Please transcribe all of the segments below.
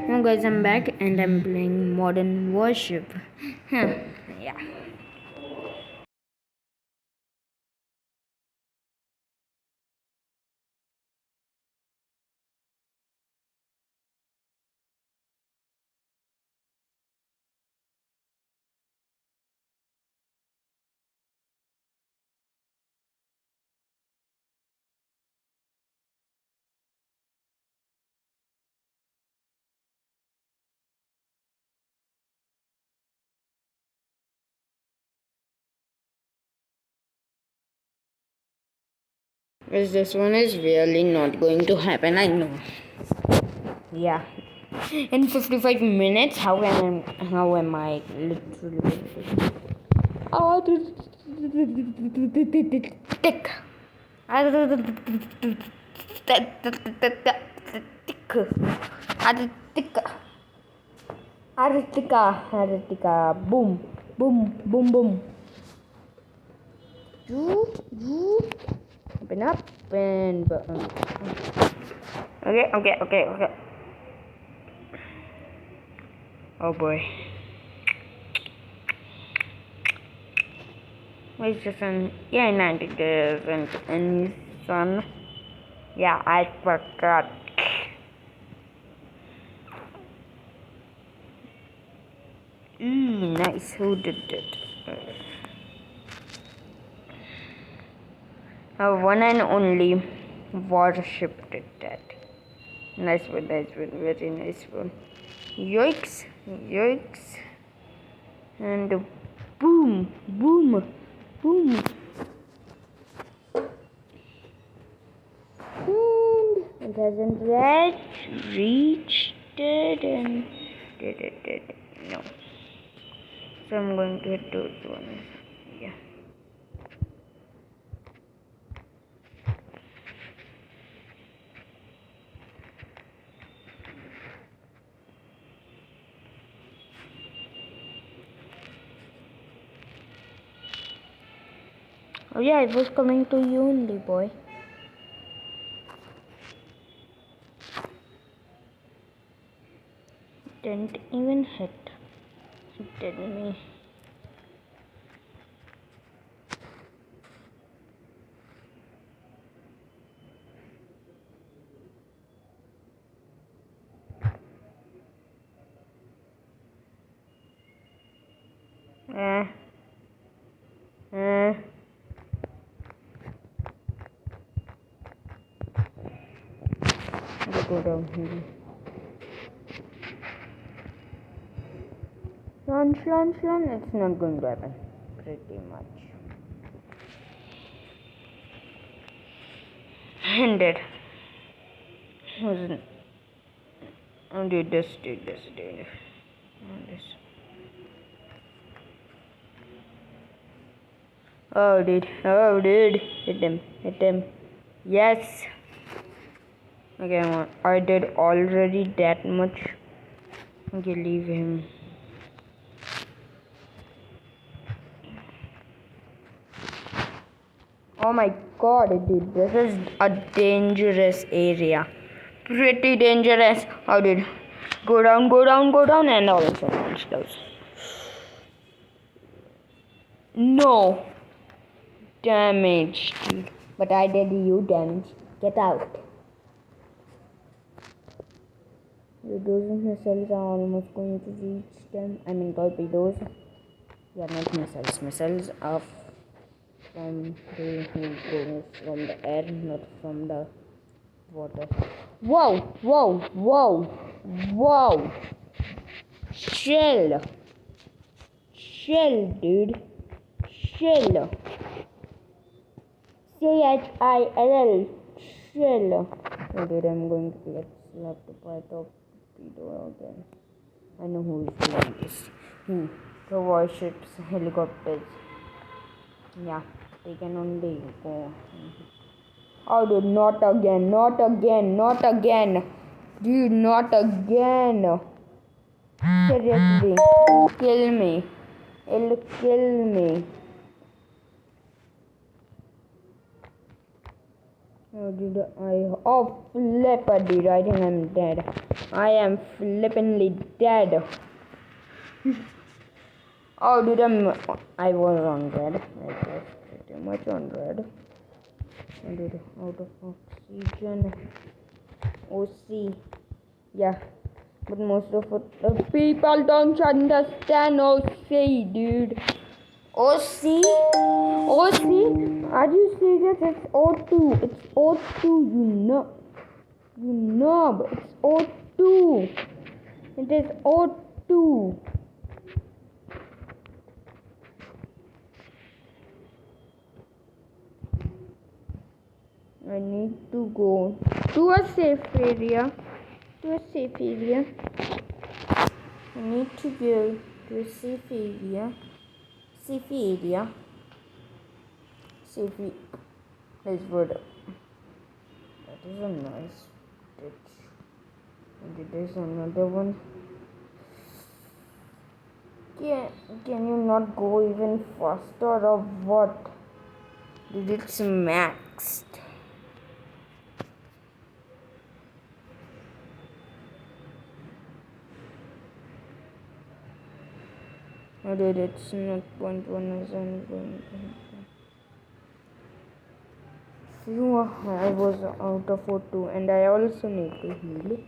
Now guys, I'm back and I'm playing Modern Warship. Yeah. Yes, this one is really not going to happen, I know. Yeah. In 55 minutes, how am I literally oh, tick. Artika, boom, boom, boom, boom. Open up and okay. Oh boy. Where's the sun? Yeah, 90 days and any sun. Yeah, I forgot. Nice. Who did it? One and only warship did that. Nice one, very nice one. Yikes. And boom, boom, boom. And it hasn't reached it and did it. No. So I'm going to hit those ones. Yeah. Oh yeah, I was coming to you only, boy. Didn't even hit. He did me. Go down here. Launch. It's not going to happen. Pretty much. Ended. Wasn't. Oh, dude, this. Oh, dude. Hit him. Yes. Okay, I did already that much. Okay, leave him. Oh my god, dude, this is a dangerous area. Pretty dangerous. How did go down, and all of a sudden it goes. No damage, dude. But I did you damage. Get out. Those missiles are almost going to reach them. I mean torpedoes. Yeah, not missiles. Missiles are from the air, not from the water. Whoa! Shell, dude. Shell. Chill. Shell. Oh, dude, I'm going to get slapped by torpedo again. I know who is doing this. Who? The warships, helicopters. Yeah, they can only go. Oh, dude, not again. Dude, not again. Seriously. Kill me. It'll kill me. Oh, dude, oh, flip, dude. I think I'm dead. I am flippantly dead. Oh, dude, I was on red. I was pretty much on red. Dude, out of oxygen. OC. Yeah. But most of the people don't understand OC, dude. OC? OC? Are you serious? It's O2. It's O2, you know. You know, it's O2. It is O2. I need to go to a safe area. I need to go to a safe area. Safe is word. That is a nice ditch. And there's another one. Can you not go even faster or what? Dude, it's maxed. Oh, dude, it's not 0.1 as I'm going to. I was out of O2 and I also need to heal.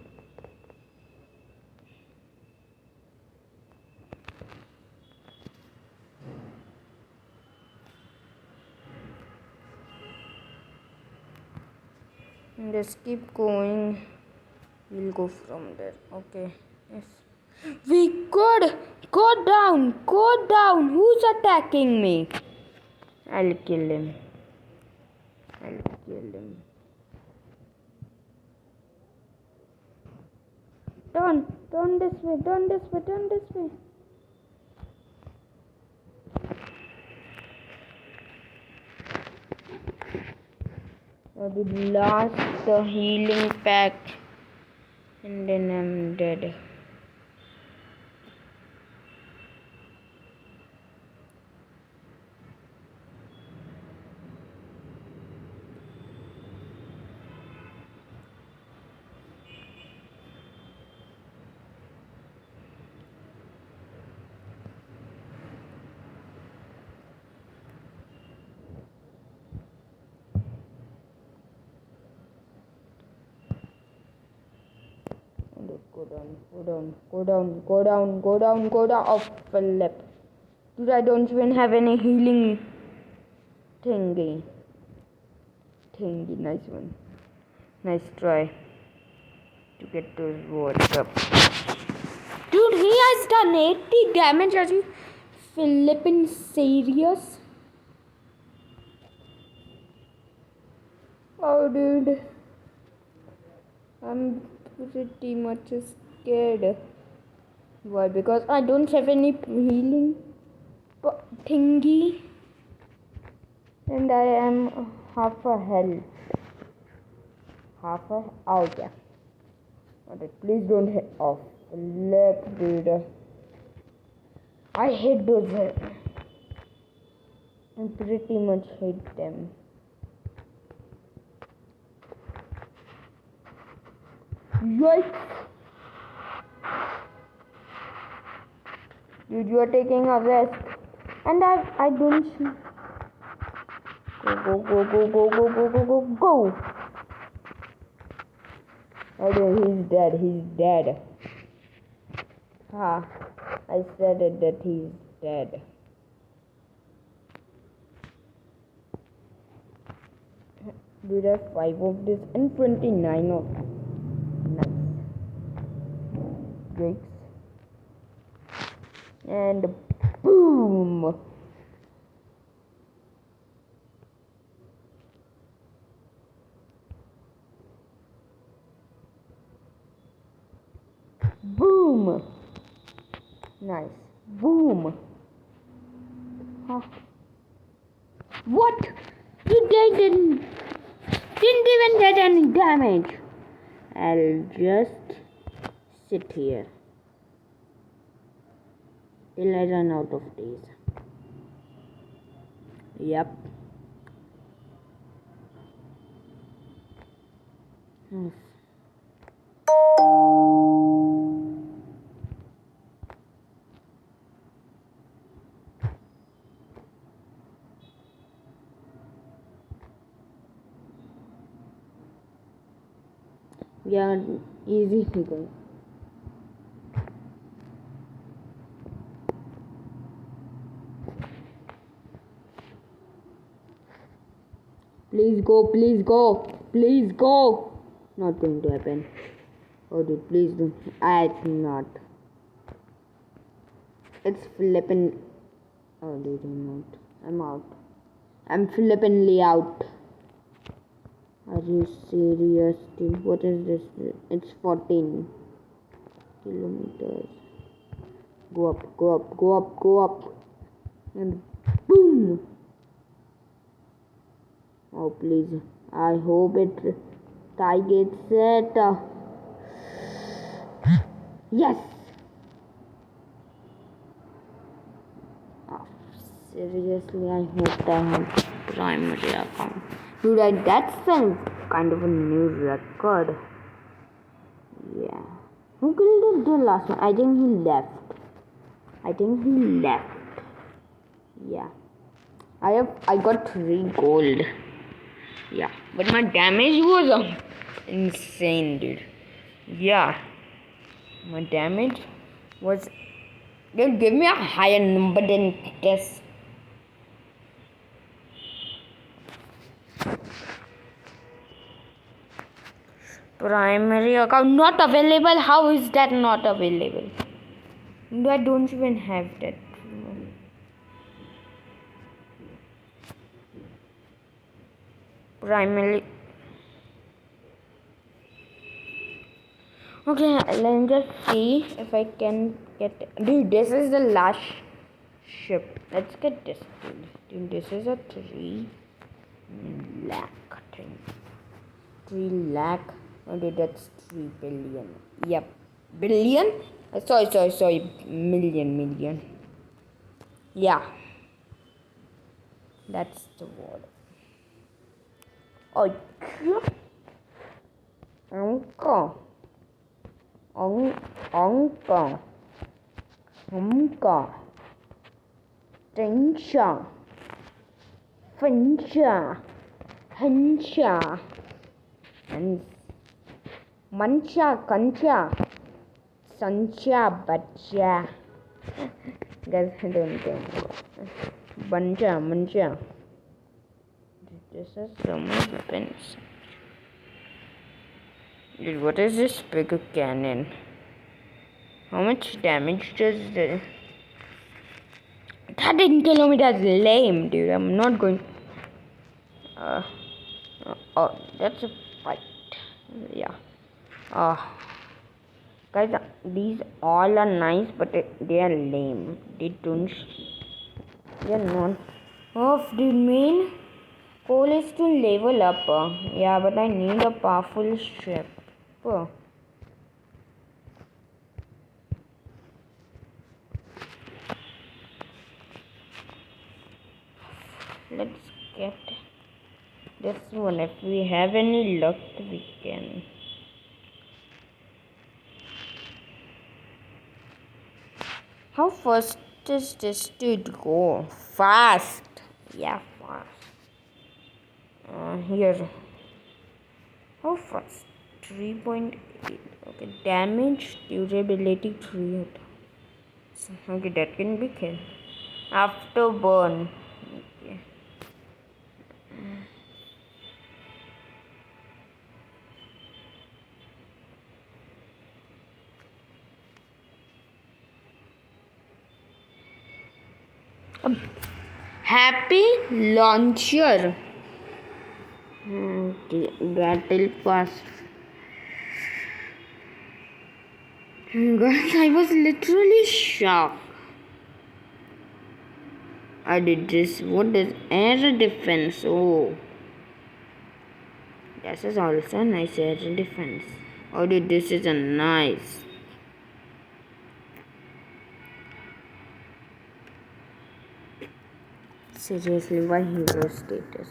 And just keep going. We'll go from there. Okay. Yes. We could go down. Go down. Who's attacking me? I'll kill him. Turn this way. The last healing pack. And then I'm dead. Go down. Oh, flip. Dude, I don't even have any healing thingy. Nice one. Nice try to get those words up. Dude, he has done 80 damage. Are you flipping serious? Oh, dude. I'm pretty much scared. Why? Because I don't have any healing thingy. And I am half a health. Oh, yeah. Okay, please don't hit off. Flip, dude. I hate those. I pretty much hate them. Yikes! Dude, you are taking a rest. And I don't see. Go. Oh, he's dead. I said it that he's dead. Dude, I have 5 of this and 29 of nice. Drakes. And boom! Boom! Nice. Boom! Huh. What? You didn't even get any damage. I'll just sit here till I run out of days. Yep. Yeah, easy to go. Please go, please go, please go. Not going to happen. Oh dude, please do. It's not. It's flippin'. Oh dude, I'm out. I'm out. I'm flippin'ly out. Are you serious, dude? What is this? It's 14 kilometers. Go up, go up, go up, go up. And boom! Oh please. I hope it targets it. Yes! Oh, seriously, I hope I have primary account. Dude, that's kind of a new record. Yeah. Who killed the last one? I think he left. Yeah. I got 3 gold. Yeah. But my damage was insane, dude. Yeah. My damage was... They'll give me a higher number than this. Primary account not available. How is that not available? I don't even have that. Primary. Okay, let's just see if I can get. Dude, this is the last ship. Let's get this. Dude, this is a 3 lakh thing. 3 lakh. Oh, dude, that's 3 billion. Yep. Billion? Sorry. Million. Yeah. That's the word. Oh, Onka. Tinsha. Fincha. Hensha. And Mancha, Kancha. Sancha, Bacha. Guys, I don't know. Mancha. This is so much weapons. Dude, what is this big cannon? How much damage does this? 13 kilometers lame, dude. I'm not going. Oh, that's a fight. Yeah. Guys, these all are nice, but they are lame. They are not. Oh, dude, main goal is to level up. Yeah, but I need a powerful ship. Let's get this one. If we have any luck, we can. How fast is this dude go? Fast. Yeah, fast. Here. How fast? 3.8. Okay, damage, durability 3. Okay, that can be killed. After burn. Okay. Happy launcher. Battle pass. Guys, I was literally shocked. I did this. What is air defense? Oh, this is also nice air defense. Oh, dude, this is a nice. Seriously, why hero status?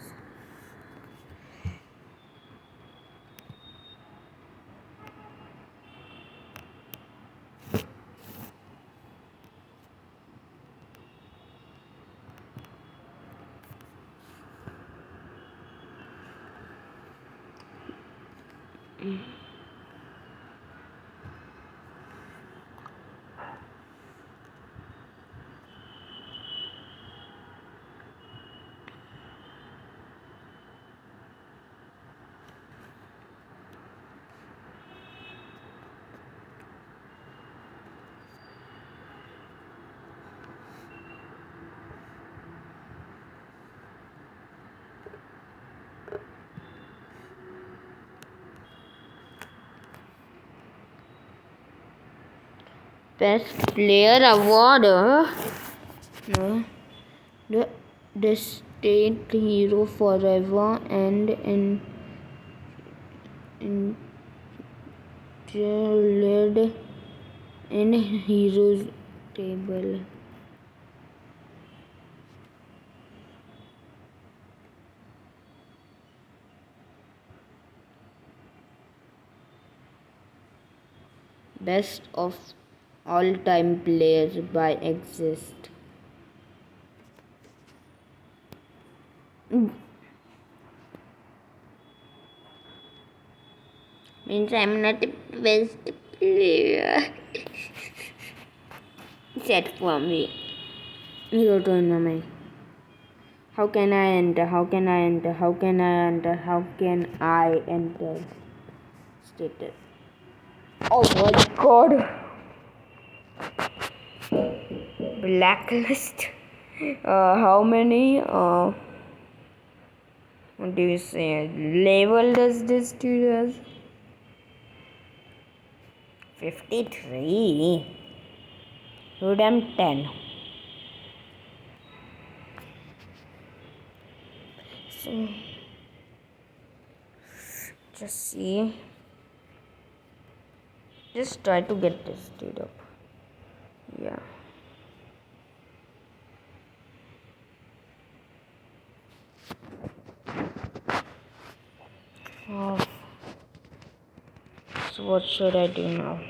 Best Player Award. No. The State Hero Forever and Interlude in Heroes Table. Best of all time players by Exist. Means I'm not the best player. Set for me. Your turn, mommy. How can I enter? How can I enter? How can I enter? How can I enter? Stated. Oh my god. Blacklist. How many? What do you say? Level does this do? Us? 53. Would I'm 10. So just see. Just try to get this dude up. Yeah. Oh. So what should I do now?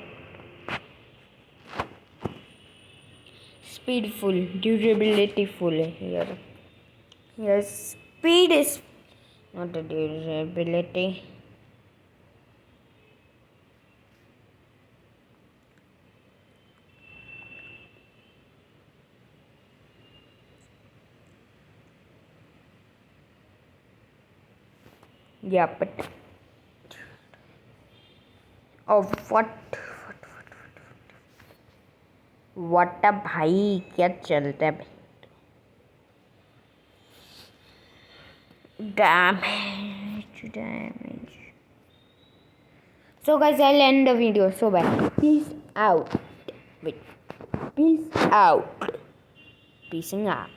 Speed full, durability full here. Yes, speed is not the durability. Yeah, but oh what a भाई क्या चलता है damage. So guys, I'll end the video. So bye. Peace out. Wait. Peace out. Peacing out.